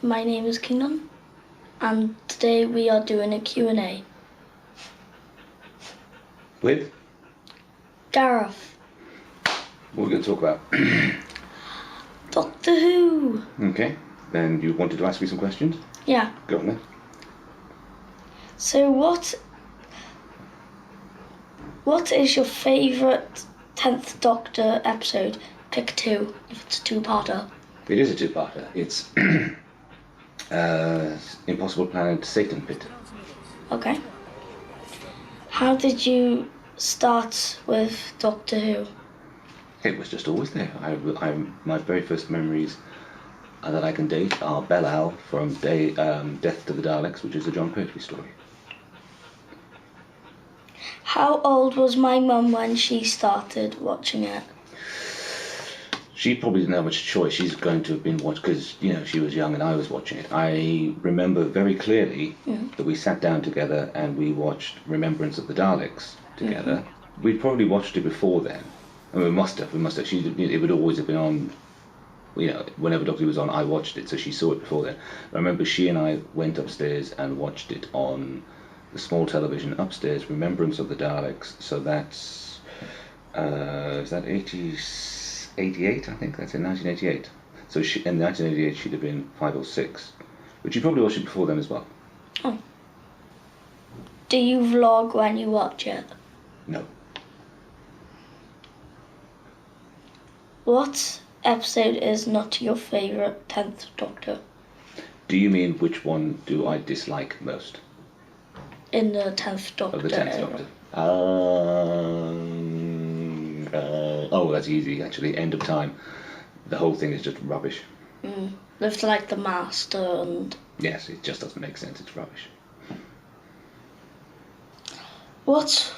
my name is Keenan, and today we are doing a Q&A. With? Gareth. What are we going to talk about? Doctor Who. Okay, then you wanted to ask me some questions? Yeah. Go on then. So what is your favourite 10th Doctor episode? Pick two, if it's a two-parter. It is a two-parter. It's Impossible Planet Satan Pit. Okay. How did you start with Doctor Who? It was just always there. My very first memories that I can date are Belle Owl from Death to the Daleks, which is a John Pertwee story. How old was my mum when she started watching it? She probably didn't have much choice. She's going to have been watched because, she was young and I was watching it. I remember very clearly that we sat down together and we watched Remembrance of the Daleks together. Mm-hmm. We'd probably watched it before then. I mean, we must have. It would always have been on, whenever Doctor Who was on, I watched it, so she saw it before then. I remember she and I went upstairs and watched it on the small television upstairs, Remembrance of the Daleks. So that's, is that 88, I think? That's in 1988. So in 1988 she'd have been 5 or 6. But you probably watched it before then as well. Oh. Do you vlog when you watch it? No. What episode is not your favourite 10th Doctor? Do you mean which one do I dislike most? In the 10th Doctor. Of the 10th Doctor. Oh, that's easy actually. End of Time. The whole thing is just rubbish. With the Master and... Yes, it just doesn't make sense. It's rubbish. What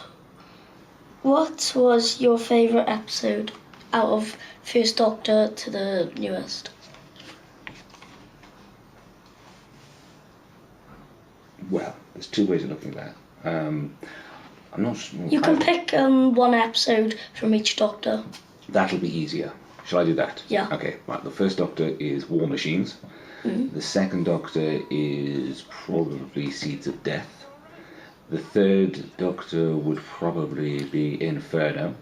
was your favourite episode out of First Doctor to the newest? Well, there's two ways of looking at that. I'm not sure. You can pick one episode from each Doctor. That'll be easier. Shall I do that? Yeah. Okay, right. The first Doctor is War Machines. The second Doctor is probably Seeds of Death. The third Doctor would probably be Inferno.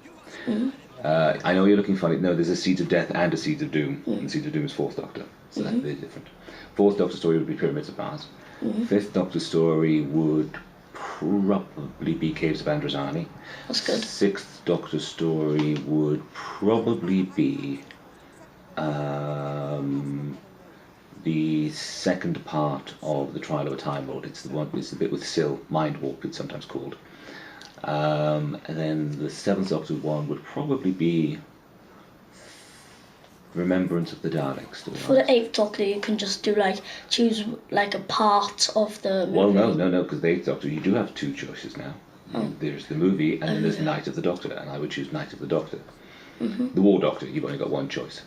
I know you're looking funny. No, there's a Seeds of Death and a Seeds of Doom. And Seeds of Doom is Fourth Doctor, so they're different. Fourth Doctor story would be Pyramids of Mars. Fifth Doctor story would probably be Caves of Androzani. That's good. Sixth Doctor story would probably be the second part of the Trial of a Time Lord. It's the bit with Syl, Mind Warp it's sometimes called. And then the seventh Doctor one would probably be Remembrance of the Daleks. For the 8th Doctor, you can just choose a part of the movie. Well, no, because the 8th Doctor, you do have two choices now. There's the movie, and then there's Night of the Doctor, and I would choose Night of the Doctor. The War Doctor, you've only got one choice.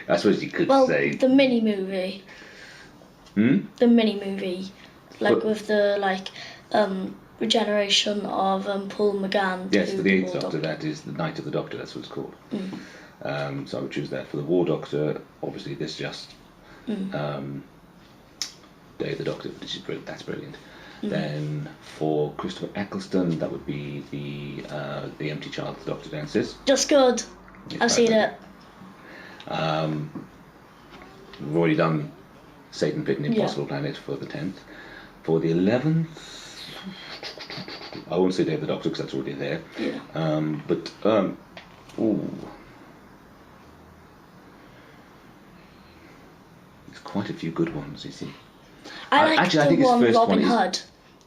I suppose you could say... the mini-movie. The mini-movie. With the, regeneration of Paul McGann. Yes, for the 8th Doctor, that is the Night of the Doctor, that's what it's called. So I would choose that. For the War Doctor, obviously this just Day of the Doctor, which is brilliant. That's brilliant. Then for Christopher Eccleston, that would be the Empty Child the Doctor Dances. Just good. I've seen it. We've already done Satan Pit and Impossible Planet for the 10th. For the 11th, I won't say Day of the Doctor because that's already there. Yeah. There's quite a few good ones, you see. I think the one first Robin one Hood.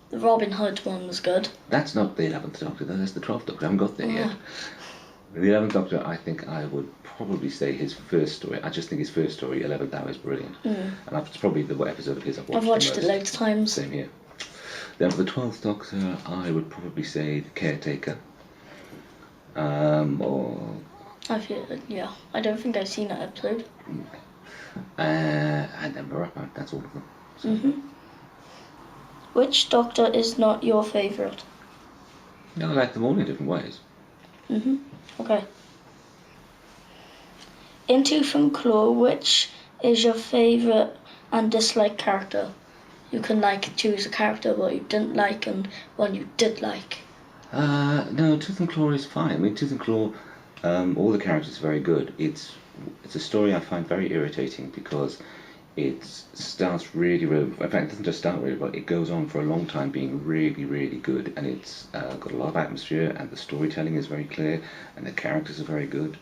The Robin Hood one was good. That's not the 11th Doctor, that's the 12th Doctor. I haven't got there yet. The 11th Doctor, I think I would probably say his first story. I just think his first story, 11th Hour, is brilliant. And it's probably the episode of his I've watched it loads of times. Same here. Then for the 12th Doctor, I would probably say The Caretaker. I don't think I've seen that episode. And then we're up, that's all of them. So. Which Doctor is not your favourite? No, I like them all in different ways. Okay. In Tooth and Claw, which is your favourite and disliked character? You can choose a character what you didn't like and one you did like. No, Tooth and Claw is fine. I mean, Tooth and Claw, all the characters are very good. It's a story I find very irritating because it starts really. In fact, it doesn't just start really, but it goes on for a long time being really, really good, and it's got a lot of atmosphere, and the storytelling is very clear, and the characters are very good.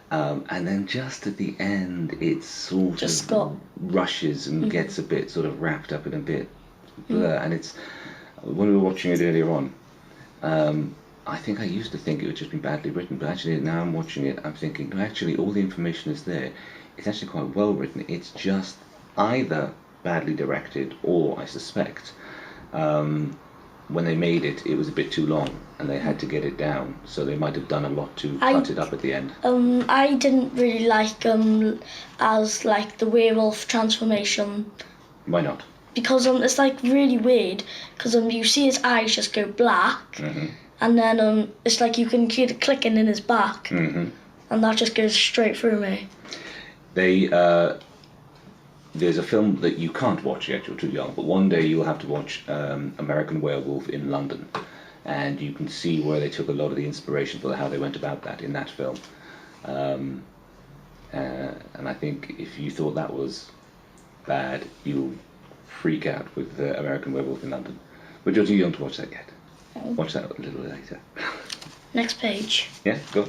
And then just at the end, it sort of rushes and gets a bit sort of wrapped up in a bit blur. And it's when we were watching it earlier on. I think I used to think it would just be badly written, but actually now I'm watching it, I'm thinking, no, actually all the information is there. It's actually quite well written. It's just either badly directed or, I suspect, when they made it, it was a bit too long and they had to get it down. So they might have done a lot to cut it up at the end. I didn't really like as the werewolf transformation. Why not? Because it's really weird. Because you see his eyes just go black, and then it's you can hear the clicking in his back, and that just goes straight through me. There's a film that you can't watch yet, you're too young, but one day you'll have to watch American Werewolf in London, and you can see where they took a lot of the inspiration for how they went about that in that film. And I think if you thought that was bad, you'll freak out with American Werewolf in London. But you're too young to watch that yet. Watch that a little later. Next page. Yeah, go.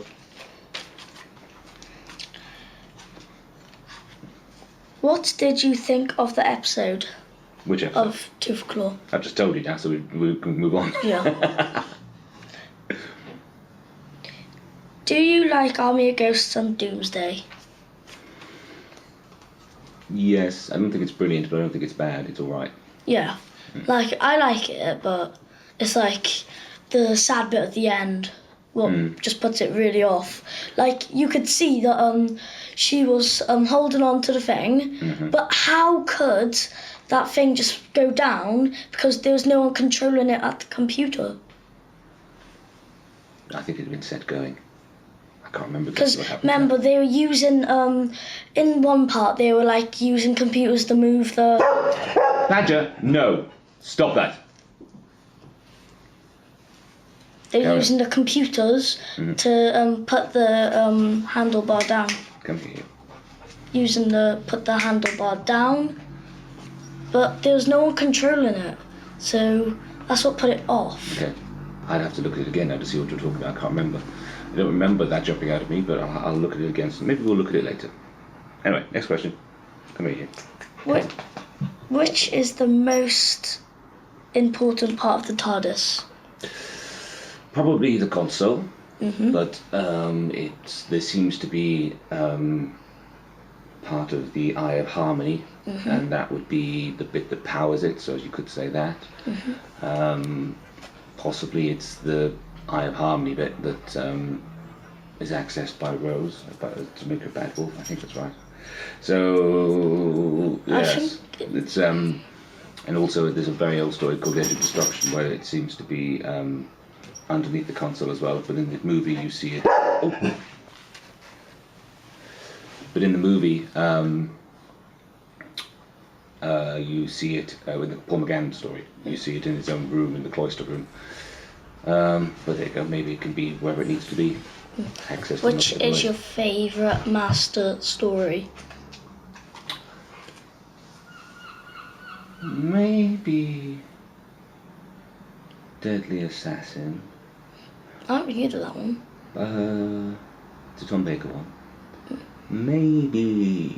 What did you think of the episode? Which episode? Of Tooth Claw. I've just told you now, so we can move on. Yeah. Do you like Army of Ghosts and Doomsday? Yes, I don't think it's brilliant, but I don't think it's bad. It's all right. Yeah. I like it, but it's the sad bit at the end just puts it really off. You could see that she was holding on to the thing, but how could that thing just go down because there was no one controlling it at the computer? I think it had been set going. I can't remember. Because remember, they were using in one part they were using computers to move the. Badger, no, stop that. They were using the computers to put the handlebar down. Come here. Put the handlebar down, but there was no one controlling it, so that's what put it off. Okay, I'd have to look at it again now to see what you're talking about. I can't remember. I don't remember that jumping out at me, but I'll look at it again. So maybe we'll look at it later. Anyway, next question. Come here. Which is the most important part of the TARDIS? Probably the console, but there seems to be part of the Eye of Harmony, and that would be the bit that powers it. So you could say that. Possibly it's the Eye of Harmony bit that is accessed by Rose to make her bad wolf. I think that's right. So yes, it's and also there's a very old story called Edge of Destruction where it seems to be underneath the console as well. But in the movie you see it. But in the movie you see it with the Paul McGann story. You see it in his own room, in the cloister room. But there you go, maybe it can be wherever it needs to be. Which is your favourite Master story? Maybe Deadly Assassin. I haven't heard of that one. It's a Tom Baker one. Maybe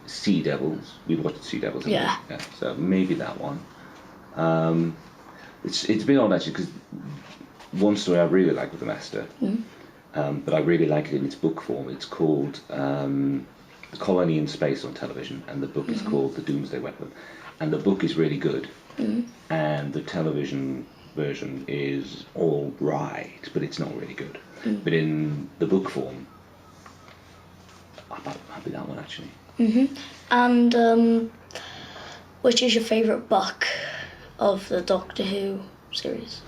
Sea Devils. We watched Sea Devils. Yeah. So maybe that one. It's a bit odd actually because one story I really like with the Master, but I really like it in its book form. It's called The Colony in Space on television, and the book is called The Doomsday Weapon. And the book is really good, and the television version is all right, but it's not really good. But in the book form, I'll be that one actually. And which is your favourite book of the Doctor Who series?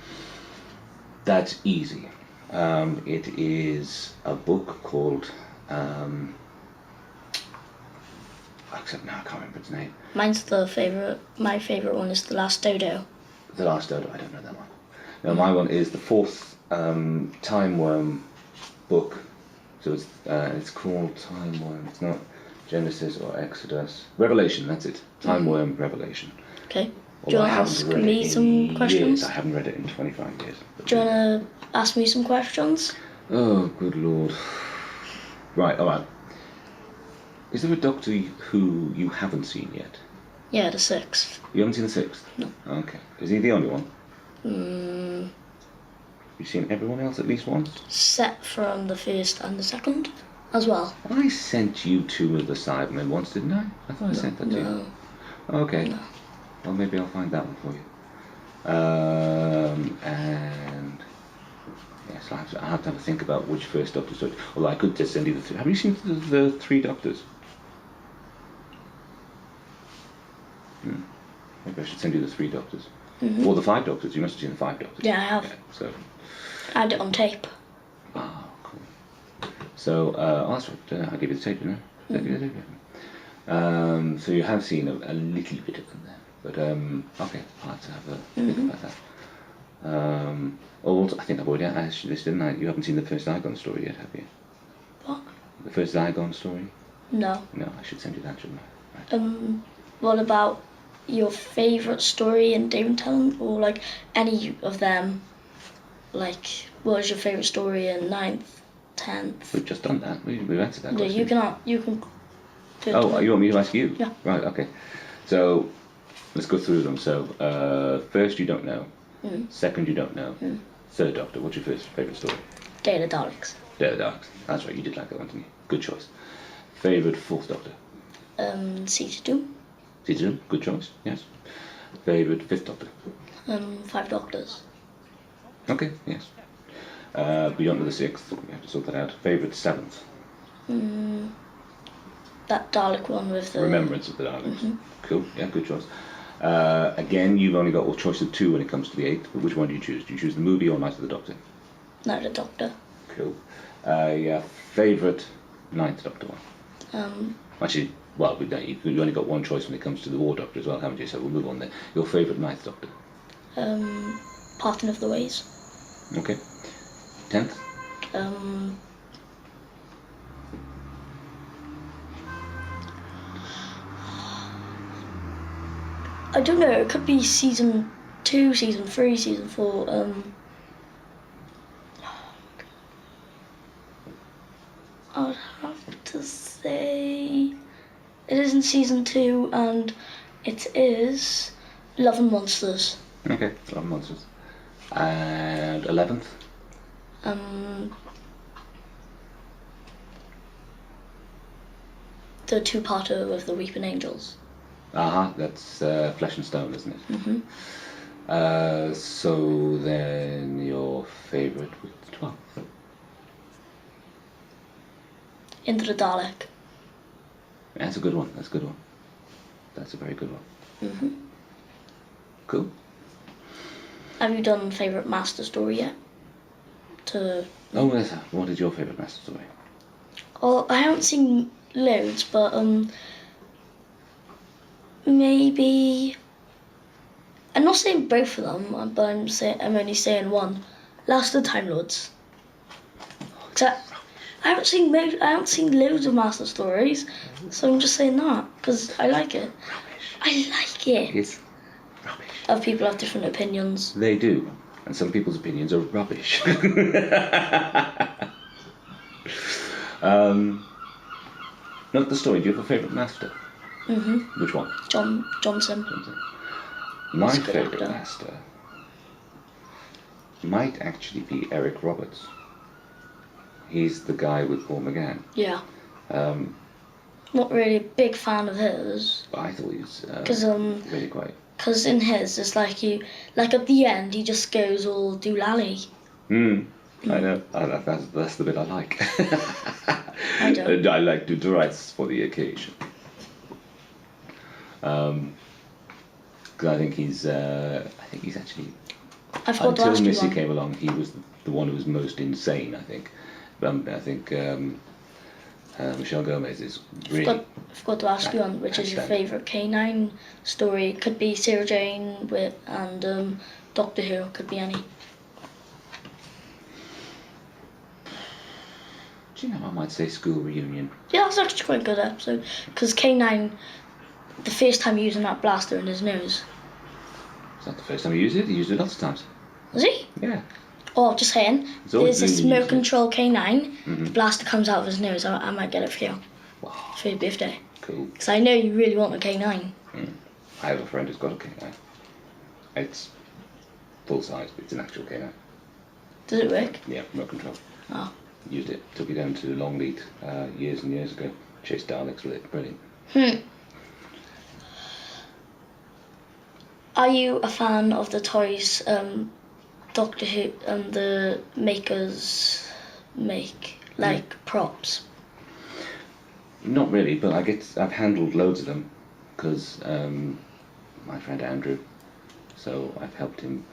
That's easy. It is a book called except now I can't remember its name. Mine's my favourite one is The Last Dodo. The Last Dodo, I don't know that one. No, my one is the fourth Time Worm book. So it's called Time Worm. It's not Genesis or Exodus. Revelation, that's it. Time Worm Revelation. Okay. Do you want to ask me some questions? Years. I haven't read it in 25 years. Do you want to ask me some questions? Oh, good lord. Right, alright. Is there a Doctor who you haven't seen yet? Yeah, the 6th. You haven't seen the 6th? No. Okay. Is he the only one? You've seen everyone else at least once? Set from the 1st and the 2nd as well. I sent you 2 of the Cybermen once, didn't I? I thought I sent that to you. Okay. No. Well, maybe I'll find that one for you. And yes, I have to have a think about which first Doctor story. Although I could just send you the 3. Have you seen the 3 Doctors? Maybe I should send you the 3 Doctors. Or the 5 Doctors. You must have seen the 5 Doctors. Yeah, I have. Yeah, so. I had it on tape. Oh, cool. So, that's right. I'll give you the tape, didn't I? So you have seen a little bit of them there. But, okay, I'll have to have a think about that. Also, I think I've already asked you this, didn't I? You haven't seen the first Zygon story yet, have you? What? The first Zygon story? No. No, I should send you that, shouldn't I? Right. What about your favourite story in Demon Talent, or like any of them? Like, what was your favourite story in 9th, 10th? We've just done that. We've answered that Yeah, question. you can. Oh, you want me to ask you? Yeah. Right. Okay. So let's go through them. So first, you don't know. Second, you don't know. Third Doctor. What's your first favourite story? Day of the Daleks. Day of the Daleks. That's right. You did like that one, didn't you? Good choice. Favourite fourth Doctor? Seated Doom. Seated Doom. Good choice. Yes. Favourite fifth Doctor? 5 Doctors. Okay. Yes. Beyond the 6th. We have to sort that out. Favourite 7th? That Dalek one with the... Remembrance of the Daleks. Cool. Yeah. Good choice. Again, you've only got a choice of 2 when it comes to the 8th, but which one do you choose? Do you choose the movie or Night of the Doctor? Night of the Doctor. Cool. Yeah, favourite 9th Doctor one? Actually, well, you've only got one choice when it comes to the War Doctor as well, haven't you? So we'll move on there. Your favourite 9th Doctor? Parting of the Ways. Okay. 10th? I don't know, it could be season 2, season 3, season 4. I would have to say it is in season 2 and it is Love and Monsters. Okay, Love and Monsters. And 11th? The 2-parter with the Weeping Angels. That's Flesh and Stone, isn't it? So then your favourite was 12th? Into the Dalek. That's a good one. That's a good one. That's a very good one. Cool. Have you done favourite Master story yet? Oh, yes. What is your favourite Master story? Oh, I haven't seen loads, but maybe. I'm not saying both of them, but I'm only saying one. Last of the Time Lords. I haven't seen loads of Master stories, so I'm just saying that because I like it. Rubbish. I like it. It's rubbish. Other people have different opinions. They do, and some people's opinions are rubbish. Not the story. Do you have a favourite Master? Which one? Johnson. My He's a good favourite actor. Master might actually be Eric Roberts. He's the guy with Paul McGann. Yeah. Not really a big fan of his. I thought he was really great. Because in his, it's like at the end, he just goes all doolally. I know. That's the bit I like. I don't. And I like to do rights for the occasion. Because I think he's actually. I forgot to Until ask you Missy one. came along, he was the one who was most insane. I think. I think Michelle Gomez is really. Forgot to ask you on which is your favourite K9 story. It could be Sarah Jane and Doctor Who. Could be any. Do you know, I might say School Reunion. Yeah, that's actually quite a good episode. Because K9, the first time using that blaster in his nose. It's not the first time he used it. He used it lots of times. Was he? Yeah. Oh, just saying. There's a been smoke used, control K9. The blaster comes out of his nose. I might get it for you. Wow. For your birthday. Cool. Because I know you really want a K9. I have a friend who's got a K9. It's full size, but it's an actual K9. Does it work? Yeah, remote control. Oh. Used it. Took it down to Longleat years and years ago. Chased Daleks with it. Brilliant. Are you a fan of the toys Doctor Who and the makers make, like props? Not really, but I've handled loads of them because my friend Andrew, so I've helped him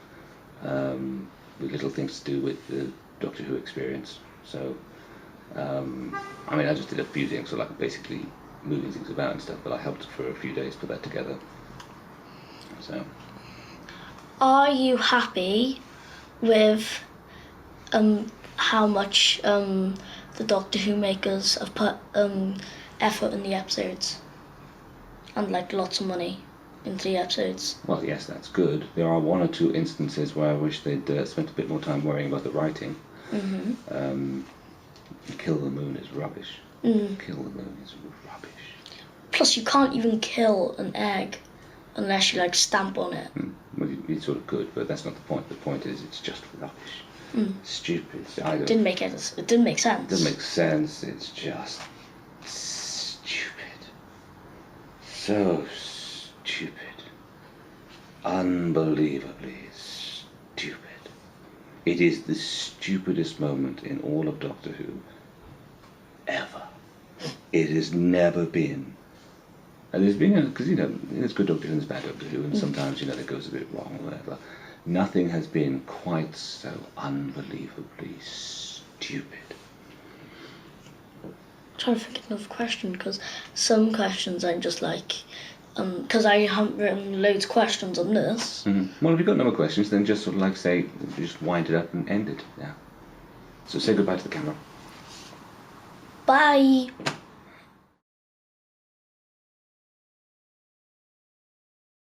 with little things to do with the Doctor Who experience. So, I just did a few things, so like basically moving things about and stuff, but I helped for a few days put that together. So. Are you happy with how much the Doctor Who makers have put effort in the episodes and like lots of money into the episodes? Well, yes, that's good. There are one or two instances where I wish they'd spent a bit more time worrying about the writing. Kill the Moon is rubbish. Kill the Moon is rubbish. Plus, you can't even kill an egg unless you like stamp on it. Well, you sort of could, but that's not the point. The point is, it's just rubbish. Stupid. It didn't make sense. It didn't make sense. It doesn't make sense. It's just stupid. So stupid. Unbelievably stupid. It is the stupidest moment in all of Doctor Who ever. It has never been. And there's been, because there's good Doctor Who and there's bad Doctor Who, and sometimes it goes a bit wrong or whatever. Nothing has been quite so unbelievably stupid. I'm trying to think of another question, because some questions I'm just like, because I haven't written loads of questions on this. Well, if you've got no more questions, then just sort of like say, just wind it up and end it. Yeah. So say goodbye to the camera. Bye.